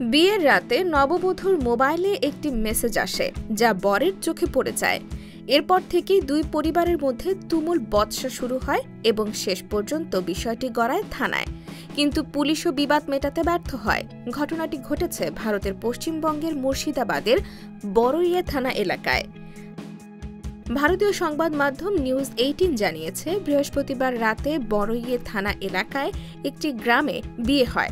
বিয়ের রাতে নববধূর মোবাইলে একটি মেসেজ আসে, যা বরের চোখে পড়ে যায়। এরপর থেকেই দুই পরিবারের মধ্যে তুমুল বচসা শুরু হয় এবং শেষ পর্যন্ত বিষয়টি গড়ায় থানায়। কিন্তু পুলিশও বিবাদ মেটাতে ব্যর্থ হয়। ঘটনাটি ঘটেছে ভারতের পশ্চিমবঙ্গের মুর্শিদাবাদের বড়ইয়া থানা এলাকায়। ভারতীয় সংবাদ মাধ্যম নিউজ 18 জানিয়েছে, বৃহস্পতিবার রাতে বড়ইয়া থানা এলাকায় একটি গ্রামে বিয়ে হয়।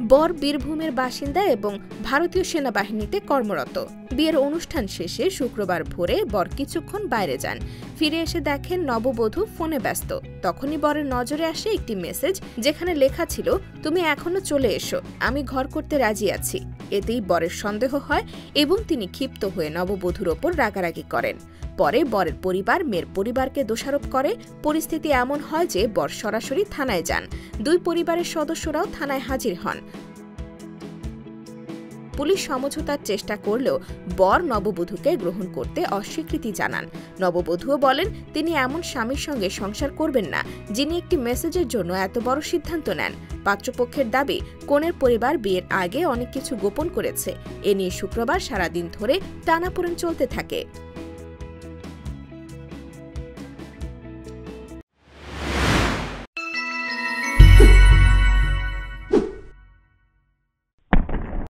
বর বীরভূমের বাসিন্দা এবং ভারতীয় সেনাবাহিনীতে কর্মরত। বিয়ের অনুষ্ঠান শেষে শুক্রবার ভোরে বর কিছুক্ষণ বাইরে যান। ফিরে এসে দেখেন নববধূ ফোনে ব্যস্ত। তখনই বরের নজরে আসে একটি মেসেজ, যেখানে লেখা ছিল, তুমি এখনো চলে এসো, আমি ঘর করতে রাজি আছি। এতেই বরের সন্দেহ হয় এবং তিনি ক্ষিপ্ত হয়ে নববধূর ওপর রাগারাগি করেন। পরে বরের পরিবার মেয়ের পরিবারকে দোষারোপ করে। পরিস্থিতি এমন হয় যে বর সরাসরি থানায় যান। দুই পরিবারের সদস্যরাও থানায় হাজির হন। পুলিশ সমঝোতার চেষ্টা করলেও বর নববধূকে গ্রহণ করতে অস্বীকৃতি জানান। নববধূও বলেন, তিনি এমন স্বামীর সঙ্গে সংসার করবেন না, যিনি একটি মেসেজের জন্য এত বড় সিদ্ধান্ত নেন। পাত্রপক্ষের দাবি, কনের পরিবার বিয়ের আগে অনেক কিছু গোপন করেছে। এ নিয়ে শুক্রবার সারাদিন ধরে টানাপোড়েন চলতে থাকে।